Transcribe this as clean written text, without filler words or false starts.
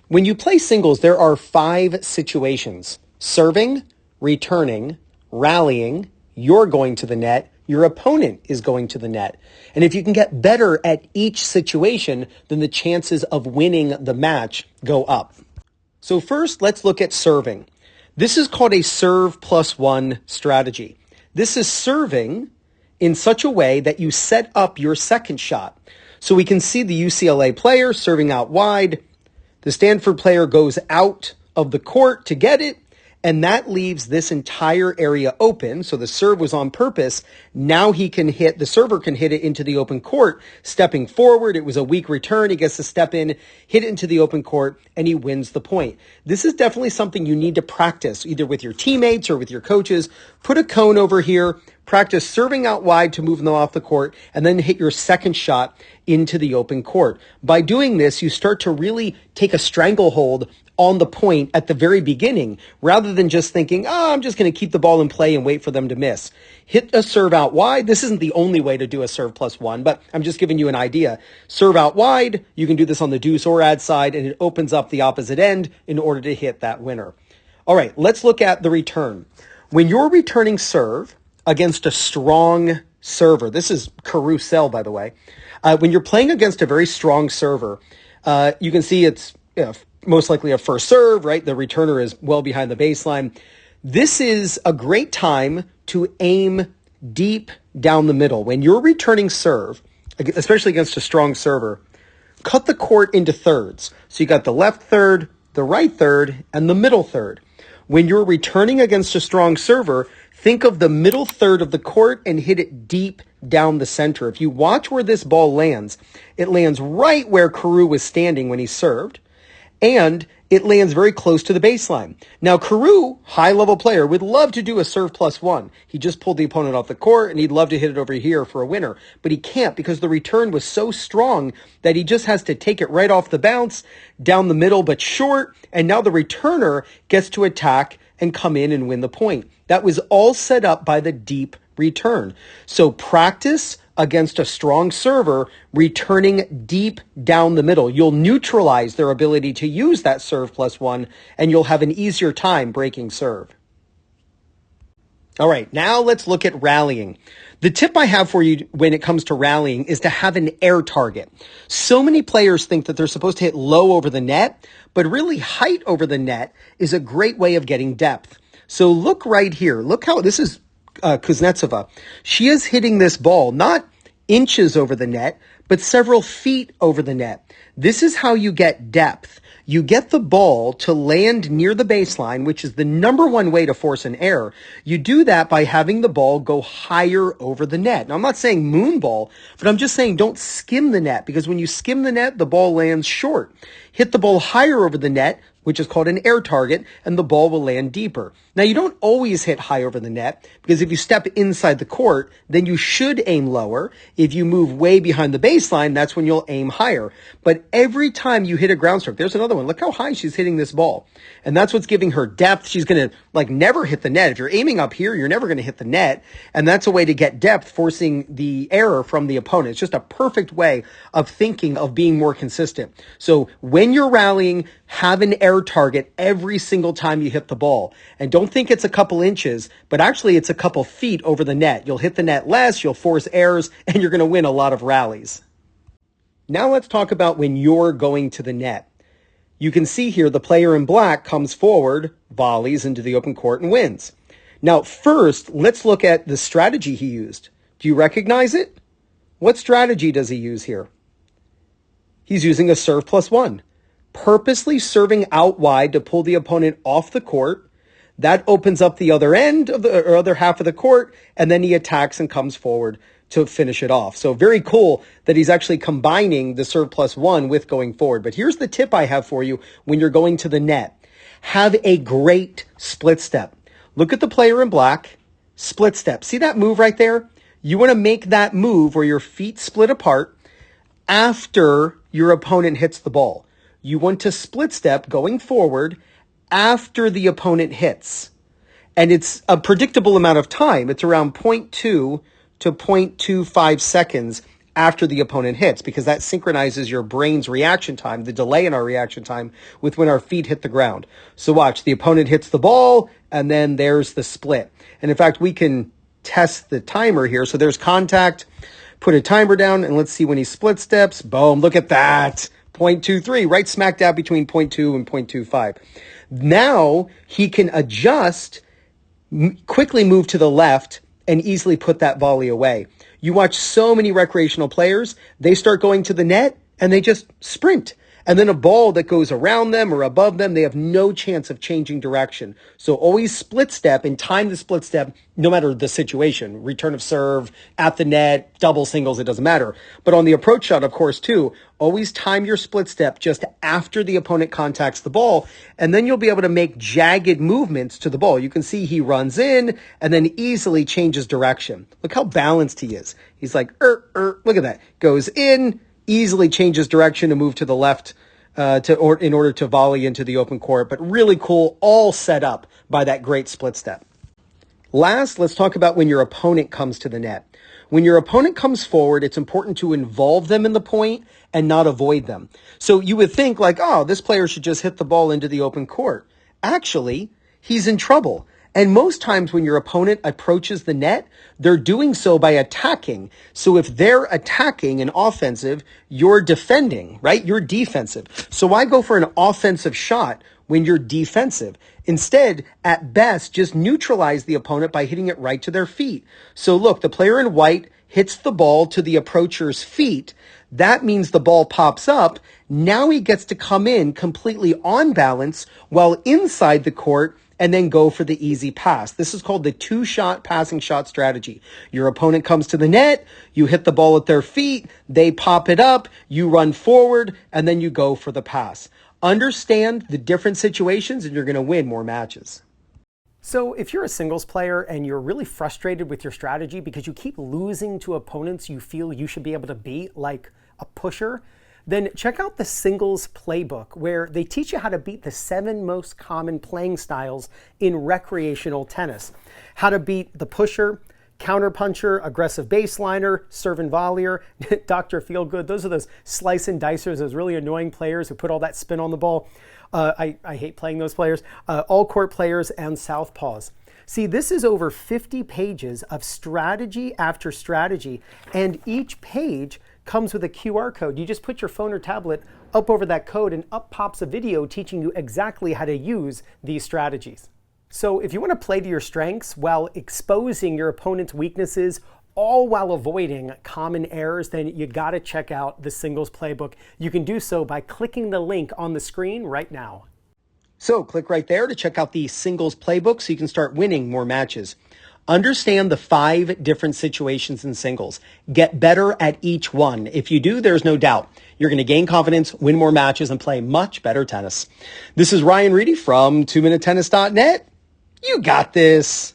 When you play singles, there are 5 situations: serving, returning, rallying, you're going to the net, your opponent is going to the net. And if you can get better at each situation, then the chances of winning the match go up. So first, let's look at serving. This is called a serve plus 1 strategy. This is serving in such a way that you set up your second shot. So we can see the UCLA player serving out wide. The Stanford player goes out of the court to get it, and that leaves this entire area open. So the serve was on purpose. Now the server can hit it into the open court, stepping forward. It was a weak return. He gets to step in, hit it into the open court, and he wins the point. This is definitely something you need to practice, either with your teammates or with your coaches. Put a cone over here, practice serving out wide to move them off the court, and then hit your second shot into the open court. By doing this, you start to really take a stranglehold on the point at the very beginning, rather than just thinking, I'm just going to keep the ball in play and wait for them to miss. Hit a serve out wide. This isn't the only way to do a serve plus 1, but I'm just giving you an idea. Serve out wide. You can do this on the deuce or ad side, and it opens up the opposite end in order to hit that winner. All right, let's look at the return. When you're returning serve against a strong server, this is Carousel, by the way. When you're playing against a very strong server, you can see it's most likely a first serve, right? The returner is well behind the baseline. This is a great time to aim deep down the middle. When you're returning serve, especially against a strong server, cut the court into thirds. So you got the left third, the right third, and the middle third. When you're returning against a strong server, think of the middle third of the court and hit it deep down the center. If you watch where this ball lands, it lands right where Carew was standing when he served, and it lands very close to the baseline. Now, Carew, high-level player, would love to do a serve plus 1. He just pulled the opponent off the court, and he'd love to hit it over here for a winner. But he can't because the return was so strong that he just has to take it right off the bounce, down the middle but short, and now the returner gets to attack and come in and win the point. That was all set up by the deep return. So practice against a strong server, returning deep down the middle. You'll neutralize their ability to use that serve plus 1, and you'll have an easier time breaking serve. All right, now let's look at rallying. The tip I have for you when it comes to rallying is to have an air target. So many players think that they're supposed to hit low over the net, but really height over the net is a great way of getting depth. So look right here. Look how this is Kuznetsova. She is hitting this ball not inches over the net, but several feet over the net. This is how you get depth. You get the ball to land near the baseline, which is the number one way to force an error. You do that by having the ball go higher over the net. Now, I'm not saying moon ball, but I'm just saying don't skim the net, because when you skim the net, the ball lands short. Hit the ball higher over the net, which is called an air target, and the ball will land deeper. Now, you don't always hit high over the net, because if you step inside the court, then you should aim lower. If you move way behind the baseline, that's when you'll aim higher. But every time you hit a ground stroke, there's another one. Look how high she's hitting this ball. And that's what's giving her depth. She's going to never hit the net. If you're aiming up here, you're never going to hit the net. And that's a way to get depth, forcing the error from the opponent. It's just a perfect way of thinking of being more consistent. So when you're rallying, have an air target every single time you hit the ball. And don't think it's a couple inches, but actually it's a couple feet over the net. You'll hit the net less, you'll force errors, and you're going to win a lot of rallies. Now let's talk about when you're going to the net. You can see here the player in black comes forward, volleys into the open court, and wins. Now first, let's look at the strategy he used. Do you recognize it? What strategy does he use here? He's using a serve plus 1. Purposely serving out wide to pull the opponent off the court. That opens up the other end of the other half of the court, and then he attacks and comes forward to finish it off. So very cool that he's actually combining the serve plus 1 with going forward. But here's the tip I have for you when you're going to the net. Have a great split step. Look at the player in black, split step. See that move right there? You want to make that move where your feet split apart after your opponent hits the ball. You want to split step going forward after the opponent hits. And it's a predictable amount of time. It's around 0.2 to 0.25 seconds after the opponent hits, because that synchronizes your brain's reaction time, the delay in our reaction time, with when our feet hit the ground. So watch, the opponent hits the ball, and then there's the split. And in fact, we can test the timer here. So there's contact, put a timer down, and let's see when he split steps. Boom, look at that. 0.23, right smack dab between 0.2 and 0.25. Now he can adjust, quickly move to the left, and easily put that volley away. You watch so many recreational players, they start going to the net and they just sprint. And then a ball that goes around them or above them, they have no chance of changing direction. So always split step and time the split step, no matter the situation. Return of serve, at the net, double singles, it doesn't matter. But on the approach shot, of course, too, always time your split step just after the opponent contacts the ball. And then you'll be able to make jagged movements to the ball. You can see he runs in and then easily changes direction. Look how balanced he is. He's like, look at that. Goes in, easily changes direction to move to the left in order to volley into the open court. But really cool, all set up by that great split step. Last, let's talk about when your opponent comes to the net. When your opponent comes forward, it's important to involve them in the point and not avoid them. So you would think like, oh, this player should just hit the ball into the open court. Actually, he's in trouble. And most times when your opponent approaches the net, they're doing so by attacking. So if they're attacking and offensive, you're defending, right? You're defensive. So why go for an offensive shot when you're defensive? Instead, at best, just neutralize the opponent by hitting it right to their feet. So look, the player in white hits the ball to the approacher's feet. That means the ball pops up. Now he gets to come in completely on balance while inside the court and then go for the easy pass. This is called the two-shot passing shot strategy. Your opponent comes to the net, you hit the ball at their feet, they pop it up, you run forward, and then you go for the pass. Understand the different situations and you're going to win more matches. So if you're a singles player and you're really frustrated with your strategy because you keep losing to opponents you feel you should be able to beat, like a pusher, then check out the Singles Playbook, where they teach you how to beat the 7 most common playing styles in recreational tennis. How to beat the pusher, counterpuncher, aggressive baseliner, serve and volleyer, Dr. Feelgood. Those are those slice and dicers, those really annoying players who put all that spin on the ball. I hate playing those players. All court players and southpaws. See, this is over 50 pages of strategy after strategy, and each page comes with a QR code. You just put your phone or tablet up over that code and up pops a video teaching you exactly how to use these strategies. So if you want to play to your strengths while exposing your opponent's weaknesses, all while avoiding common errors, then you got to check out the Singles Playbook. You can do so by clicking the link on the screen right now. So click right there to check out the Singles Playbook so you can start winning more matches. Understand the 5 different situations in singles. Get better at each one. If you do, there's no doubt you're going to gain confidence, win more matches, and play much better tennis. This is Ryan Reedy from 2minutetennis.net. You got this.